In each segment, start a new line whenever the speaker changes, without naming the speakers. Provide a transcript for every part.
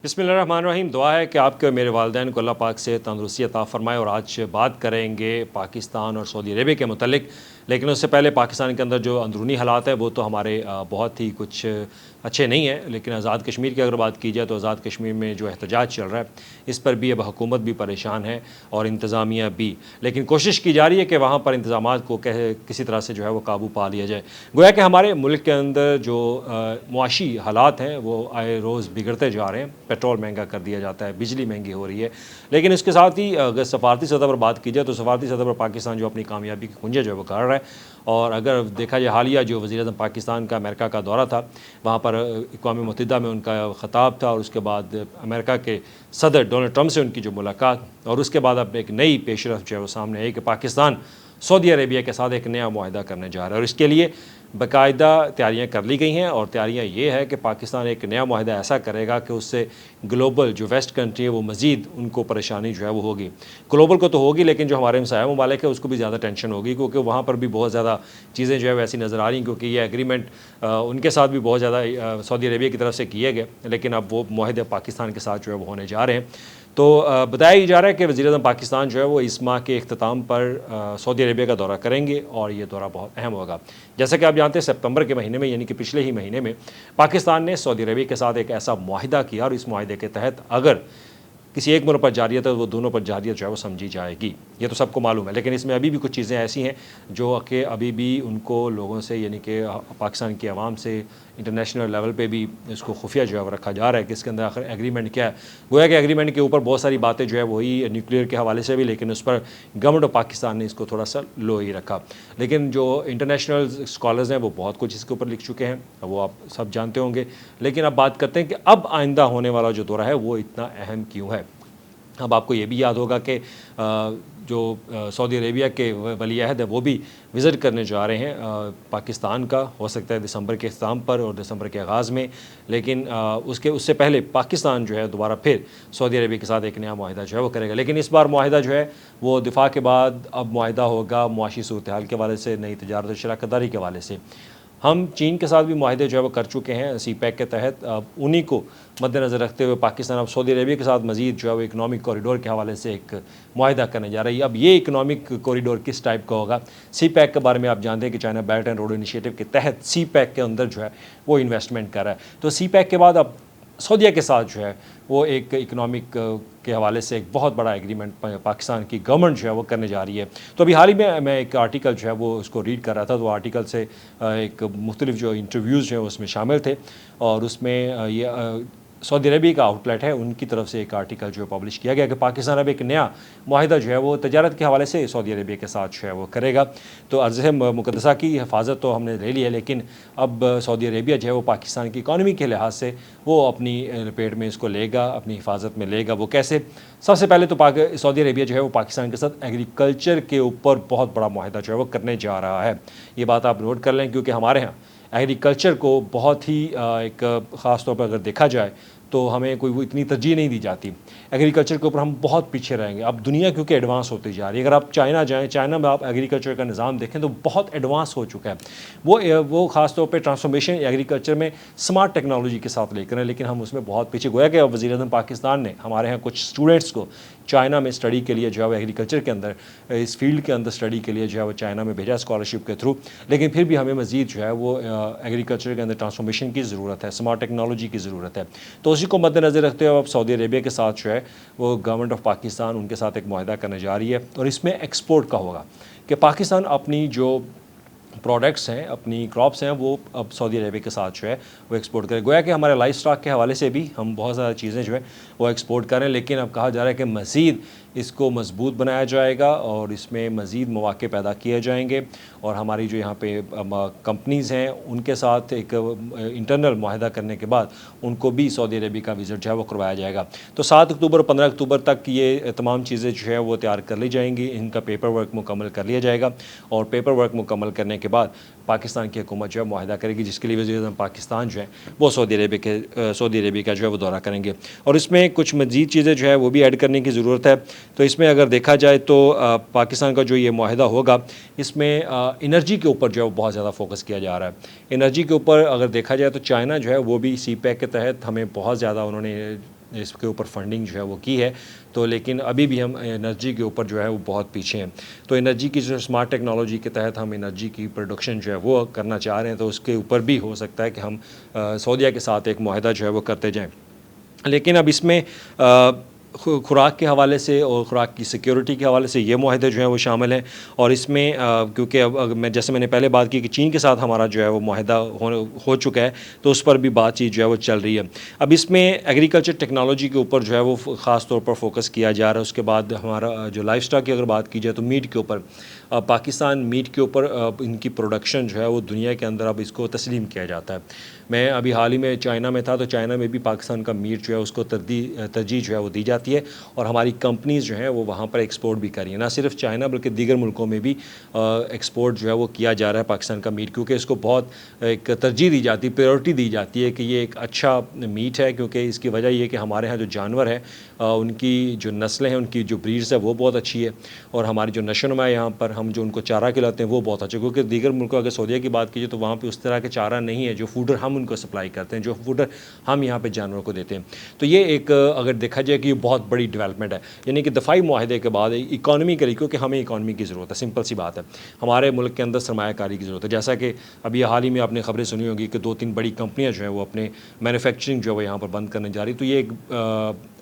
बिस्मिल्लाहिर्रहमानिर्रहीम। दुआ है कि आपके और मेरे वालिदैन को अल्लाह पाक से तंदुरुस्ती अता फ़रमाए। और आज बात करेंगे पाकिस्तान और सऊदी अरेबिया के मुतल्लिक़। लेकिन उससे पहले पाकिस्तान के अंदर जो अंदरूनी हालात है वो तो हमारे बहुत ही कुछ अच्छे नहीं है। लेकिन आज़ाद कश्मीर की अगर बात की जाए तो आज़ाद कश्मीर में जो एहतजाज चल रहा है इस पर भी अब हुकूमत भी परेशान है और इंतज़ामिया भी। लेकिन कोशिश की जा रही है कि वहाँ पर इंतज़ामात को किसी तरह से जो है वो काबू पा लिया जाए। गोया कि हमारे मुल्क के अंदर जो मुआशी हालात हैं वो आए रोज़ बिगड़ते जा रहे हैं। पेट्रोल महंगा कर दिया जाता है, बिजली महंगी हो रही है। लेकिन इसके साथ ही अगर सफारती सतह पर बात की जाए तो सफारती सतह पर पाकिस्तान जो अपनी कामयाबी की कुंजे जो है वो गाड़ रहा है। और अगर देखा जाए हालिया जो वज़ीर-ए-आज़म पाकिस्तान का अमेरिका का दौरा था, वहाँ पर अक़वाम मुत्तहिदा में उनका ख़िताब था और उसके बाद अमेरिका के सदर डोनाल्ड ट्रंप से उनकी जो मुलाकात और उसके बाद अब एक नई पेशरफ़ जो है वो सामने आई कि पाकिस्तान सऊदी अरेबिया के साथ एक नया मुआहदा करने जा रहा है। और इसके लिए बाकायदा तैयारियां कर ली गई हैं और तैयारियां ये है कि पाकिस्तान एक नया मुआहदा ऐसा करेगा कि उससे ग्लोबल जो वेस्ट कंट्री है वो मज़ीद उनको परेशानी जो है वो होगी। ग्लोबल को तो होगी लेकिन जो हमारे हमसाया ममालिक है उसको भी ज़्यादा टेंशन होगी, क्योंकि वहाँ पर भी बहुत ज़्यादा चीज़ें जो है वैसी नज़र आ रही हैं। क्योंकि ये एग्रीमेंट उनके साथ भी बहुत ज़्यादा सऊदी अरेबिया की तरफ से किए गए, लेकिन अब वो मुआहदे पाकिस्तान के साथ जो है वो होने जा रहे हैं। तो बताया जा रहा है कि वज़ीर-ए-आज़म पाकिस्तान जो है वो इस माह के इख्तिताम पर सऊदी अरेबिया का दौरा करेंगे और ये दौरा बहुत अहम होगा। जैसा कि आप जानते हैं सितंबर के महीने में यानी कि पिछले ही महीने में पाकिस्तान ने सऊदी अरेबिया के साथ एक ऐसा मुआहिदा किया और इस मुआहिदे के तहत अगर किसी एक मुल्क पर जारियत है तो वो दोनों पर जारियत जो है वो समझी जाएगी। ये तो सबको मालूम है। लेकिन इसमें अभी भी कुछ चीज़ें ऐसी हैं जो कि अभी भी उनको लोगों से यानी कि पाकिस्तान की आवाम से इंटरनेशनल लेवल पे भी इसको खुफिया जो है वो रखा जा रहा है कि इसके अंदर आखिर एग्रीमेंट क्या है। गोया कि एग्रीमेंट के ऊपर बहुत सारी बातें जो है वही न्यूक्लियर के हवाले से भी, लेकिन उस पर गवर्नमेंट ऑफ पाकिस्तान ने इसको थोड़ा सा लो ही रखा। लेकिन जो इंटरनेशनल स्कॉलर्स हैं वो बहुत कुछ इसके ऊपर लिख चुके हैं, वो आप सब जानते होंगे। लेकिन अब बात करते हैं कि अब आइंदा होने वाला जो दौरा है वो इतना अहम क्यों है। अब आपको ये भी याद होगा कि जो सऊदी अरेबिया के वली अहद है वो भी विज़िट करने जा रहे हैं पाकिस्तान का, हो सकता है दिसंबर के इख्तिताम पर और दिसंबर के आगाज़ में। लेकिन उससे पहले पाकिस्तान जो है दोबारा फिर सऊदी अरेबिया के साथ एक नया मुआहिदा जो है वो करेगा। लेकिन इस बार मुआहिदा जो है वो दिफा के बाद अब मुआहिदा होगा मुआशी सूरत हाल के हवाले से, नई तजारत और शराकतदारी के हवाले से। हम चीन के साथ भी मुआहिदे जो है वो कर चुके हैं सी पैक के तहत। अब उन्हीं को मद्देनज़र रखते हुए पाकिस्तान अब सऊदी अरेबिया के साथ मज़ीद जो है वो इकनॉमिक कॉरिडोर के हवाले से एक मुआहिदा करने जा रही है। अब ये इकनॉमिक कॉरिडोर किस टाइप का होगा, सी पैक के बारे में आप जानते हैं कि China belt and road initiative के तहत सी पैक के अंदर जो है वो इन्वेस्टमेंट कर रहा है। तो सी पैक के बाद अब सऊदीया के साथ जो है वो एक इकनॉमिक के हवाले से एक बहुत बड़ा एग्रीमेंट पाकिस्तान की गवर्नमेंट जो है वो करने जा रही है। तो अभी हाल ही में मैं एक आर्टिकल जो है वो उसको रीड कर रहा था, तो आर्टिकल से एक मुख्तलिफ जो इंटरव्यूज़ जो है उसमें शामिल थे और उसमें ये सऊदी अरबिया का आउटलेट है उनकी तरफ से एक आर्टिकल जो है पब्लिश किया गया कि पाकिस्तान अब एक नया मुआहिदा जो है वो तजारत के हवाले से सऊदी अरबिया के साथ जो है वो करेगा। तो अर्ज़ मुक़द्दसा की हिफाजत तो हमने ले ली है, लेकिन अब सऊदी अरबिया जो है वो पाकिस्तान की इकानमी के लिहाज से वो अपनी लपेट में इसको लेगा, अपनी हिफाजत में लेगा। वो कैसे? सबसे पहले तो सऊदी अरबिया जो है वो पाकिस्तान के साथ एग्रीकल्चर के ऊपर बहुत बड़ा मुआहिदा जो है वो करने जा रहा है। ये बात आप नोट कर लें, क्योंकि हमारे यहाँ एग्रीकल्चर को बहुत ही एक ख़ास तौर पर अगर देखा जाए तो हमें कोई वो इतनी तरजीह नहीं दी जाती। एग्रीकल्चर के ऊपर हम बहुत पीछे रहेंगे। अब दुनिया क्योंकि एडवांस होती जा रही है। अगर आप चाइना जाएँ, चाइना में आप एग्रीकल्चर का निज़ाम देखें तो बहुत एडवांस हो चुका है। वो ख़ास तौर पे ट्रांसफॉर्मेशन एग्रीकल्चर में स्मार्ट टेक्नोलॉजी के साथ लेकर हैं, लेकिन हम उसमें बहुत पीछे। गोया कि वज़ीर-ए-आज़म पाकिस्तान ने हमारे यहाँ कुछ स्टूडेंट्स को चाइना में स्टडी के लिए जो है वो एग्रीकल्चर के अंदर इस फील्ड के अंदर स्टडी के लिए जो है वो चाइना में भेजा स्कॉलरशिप के थ्रू। लेकिन फिर भी हमें मज़ीद जो है वो एग्रीकल्चर के अंदर ट्रांसफॉर्मेशन की ज़रूरत है, स्मार्ट टेक्नोलॉजी की ज़रूरत है। तो उसी को मद्देनज़र रखते हुए अब सऊदी अरेबिया के साथ जो है वो गवर्नमेंट ऑफ पाकिस्तान उनके साथ एक मुआहिदा करने जा रही है और इसमें एक्सपोर्ट का होगा कि पाकिस्तान अपनी जो प्रोडक्ट्स हैं, अपनी क्रॉप्स हैं, वो अब सऊदी अरेबिया के साथ जो है वो एक्सपोर्ट करें। गोया कि हमारे लाइफ स्टॉक के हवाले से भी हम बहुत ज़्यादा चीज़ें जो है वो एक्सपोर्ट करें, लेकिन अब कहा जा रहा है कि मज़ीद इसको मजबूत बनाया जाएगा और इसमें मज़ीद मौक़े पैदा किए जाएंगे और हमारी जो यहाँ पे कंपनीज़ हैं उनके साथ एक इंटरनल मुआहिदा करने के बाद उनको भी सऊदी अरेबिया का विज़िट जो है वो करवाया जाएगा। तो 7 अक्टूबर 15 अक्टूबर तक ये तमाम चीज़ें जो है वो तैयार कर ली जाएंगी, इनका पेपर वर्क मुकम्मल कर लिया जाएगा और पेपर वर्क मुकम्मल करने के बाद पाकिस्तान की हुकूमत जो है मुआहिदा करेगी, जिसके लिए वज़ीर-ए-आज़म पाकिस्तान जो है वो सऊदी अरेबिया का जो है वो दौरा करेंगे। और इसमें कुछ मज़ीद चीज़ें जो है वो भी ऐड करने की ज़रूरत है। तो इसमें अगर देखा जाए तो पाकिस्तान का जो ये मुआहिदा होगा इसमें एनर्जी के ऊपर जो है वो बहुत ज़्यादा फोकस किया जा रहा है। एनर्जी के ऊपर अगर देखा जाए तो चाइना जो है वो भी सी पैक के तहत हमें बहुत ज़्यादा उन्होंने इसके ऊपर फंडिंग जो है वो की है, तो लेकिन अभी भी हम एनर्जी के ऊपर जो है वो बहुत पीछे हैं। तो एनर्जी की जो स्मार्ट टेक्नोलॉजी के तहत हम एनर्जी की प्रोडक्शन जो है वो करना चाह रहे हैं, तो उसके ऊपर भी हो सकता है कि हम सऊदीया के साथ एक मुआहदा जो है वो करते जाएँ। लेकिन अब इसमें खुराक के हवाले से और खुराक की सिक्योरिटी के हवाले से ये मुआहदे जो हैं वो शामिल हैं। और इसमें क्योंकि अब जैसे मैंने पहले बात की कि चीन के साथ हमारा जो है वो मुआहदा हो चुका है, तो उस पर भी बातचीत जो है वो चल रही है। अब इसमें एग्रीकल्चर टेक्नोलॉजी के ऊपर जो है वो ख़ास तौर पर फोकस किया जा रहा है। उसके बाद हमारा जो लाइफ स्टॉक की अगर बात की जाए तो मीट के ऊपर, पाकिस्तान मीट के ऊपर इनकी प्रोडक्शन जो है वो दुनिया के अंदर अब इसको तस्लीम किया जाता है। मैं अभी हाल ही में चाइना में था, तो चाइना में भी पाकिस्तान का मीट जो है उसको तरजीह जो है वो दी जाती है, और हमारी कंपनीज़ जो हैं वो वहाँ पर एक्सपोर्ट भी कर रही हैं। ना सिर्फ चाइना बल्कि दीगर मुल्कों में भी एक्सपोर्ट जो है वो किया जा रहा है पाकिस्तान का मीट, क्योंकि इसको बहुत एक तरजीह दी जाती है, प्रायोरिटी दी जाती है कि ये एक अच्छा मीट है। क्योंकि इसकी वजह ये है कि हमारे यहाँ जो जानवर हैं उनकी जो नस्लें हैं, उनकी जो ब्रीड्स है वो बहुत अच्छी है, और हमारी जो नशोनुमा है यहाँ पर हम जो उनको चारा खिलाते हैं वो बहुत अच्छा। क्योंकि दीगर मुल्कों अगर सऊदीया की बात कीजिए तो वहाँ पे उस तरह के चारा नहीं है जो फूडर हम उनको सप्लाई करते हैं, जो फूडर हम यहाँ पे जानवरों को देते हैं। तो ये एक अगर देखा जाए कि ये बहुत बड़ी डेवलपमेंट है, यानी कि दफ़ाई मुआहदे के बाद इकॉनमी करी, क्योंकि हमें इकॉनमी की ज़रूरत है, सिंपल सी बात है। हमारे मुल्क के अंदर सरमायाकारी की ज़रूरत है। जैसा कि अभी हाल ही में आपने खबरें सुनी होगी कि 2-3 बड़ी कंपनियाँ जो हैं वो अपने मैन्युफैक्चरिंग जो है वो यहाँ पर बंद करने जा रही। तो ये एक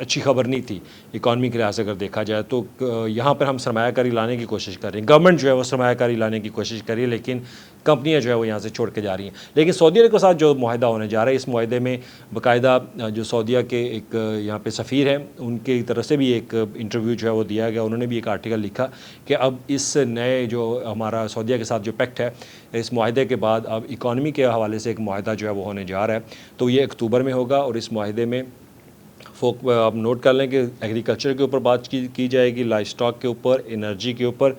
अच्छी खबर नहीं थी इकॉनमी के लिहाज से अगर देखा जाए। तो यहाँ पर हम सरमायाकारी लाने की कोशिश कर रहे हैं, गवर्नमेंट जो है वो सरमायाकारी लाने की कोशिश कर रही है, लेकिन कंपनियां जो है वो यहाँ से छोड़ के जा रही हैं। लेकिन सऊदी अरब के साथ जो मुआहदा होने जा रहा है, इस मुआहदे में बाकायदा जो सऊदीया के एक यहाँ पे सफ़ीर हैं उनकी तरफ से भी एक इंटरव्यू जो है वो दिया गया। उन्होंने भी एक आर्टिकल लिखा कि अब इस नए जो हमारा सऊदीया के साथ जो पैक्ट है, इस मुआहदे के बाद अब इकॉनमी के हवाले से एक मुआहदा जो है वो होने जा रहा है। तो ये अक्टूबर में होगा, और इस मुआहदे में आप नोट कर लें कि एग्रीकल्चर के ऊपर बात की जाएगी, लाइफ स्टॉक के ऊपर, एनर्जी के ऊपर,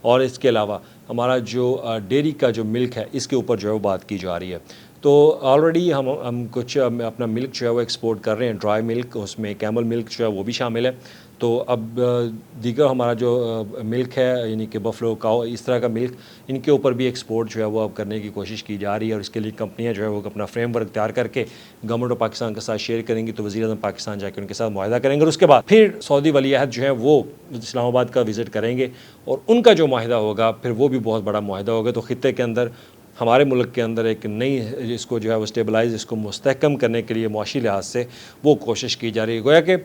और इसके अलावा हमारा जो डेयरी का जो मिल्क है इसके ऊपर जो है वो बात की जा रही है। तो ऑलरेडी हम कुछ अपना मिल्क जो है वो एक्सपोर्ट कर रहे हैं, ड्राई मिल्क, उसमें कैमल मिल्क जो है वो भी शामिल है। तो अब दीगर हमारा जो मिल्क है, यानी कि बफलो काओ, इस तरह का मिल्क, इनके ऊपर भी एक्सपोर्ट जो है वो अब करने की कोशिश की जा रही है। और इसके लिए कंपनियां जो है वो अपना फ्रेमवर्क तैयार करके गवर्नमेंट ऑफ पाकिस्तान के साथ शेयर करेंगी। तो वज़ीर-ए-आज़म पाकिस्तान जाकर उनके साथ मुआहदा करेंगे, और उसके बाद फिर सऊदी वली अहद जो है वो इस्लामाबाद का विज़िट करेंगे, और उनका जो मुआहदा होगा फिर वो भी बहुत बड़ा मुआहदा होगा। तो खित्ते के अंदर, हमारे मुल्क के अंदर एक नई इसको जो है वो स्टेबलाइज, इसको मुस्तहकम करने के लिए मुआशी लिहाज से वो कोशिश की जा रही है। गोया कि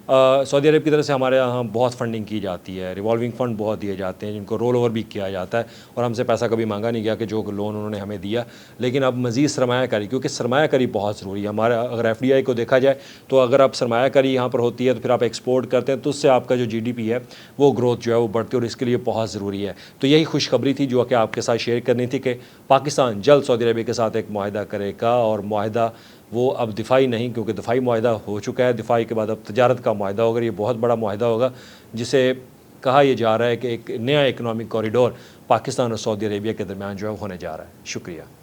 सऊदी अरब की तरफ से हमारे यहाँ बहुत फंडिंग की जाती है, रिवॉल्विंग फ़ंड बहुत दिए जाते हैं, जिनको रोल ओवर भी किया जाता है, और हमसे पैसा कभी मांगा नहीं गया कि जो लोन उन्होंने हमें दिया। लेकिन अब मज़ीद सरमायाकारी, क्योंकि सरमायाकारी बहुत ज़रूरी है। हमारा अगर FDI को देखा जाए तो अगर आप सरमायाकारी यहाँ पर होती है तो फिर आप एक्सपोर्ट करते हैं, तो उससे आपका जो GDP है वो ग्रोथ जो है वो बढ़ती है, और इसके लिए बहुत ज़रूरी है। तो यही खुशखबरी थी जो कि आपके साथ शेयर करनी थी कि पाकिस्तान जल्द सऊदी अरब के साथ एक मुआहदा करेगा, और मुआहदा वो अब दिफाई नहीं, क्योंकि दिफाई मुआहदा हो चुका है, दिफाई के बाद अब तजारत का मुआहदा होगा। ये बहुत बड़ा मुआहदा होगा, जिसे कहा यह जा रहा है कि एक नया इकनॉमिक कॉरिडोर पाकिस्तान और सऊदी अरेबिया के दरमियान जो है होने जा रहा है। शुक्रिया।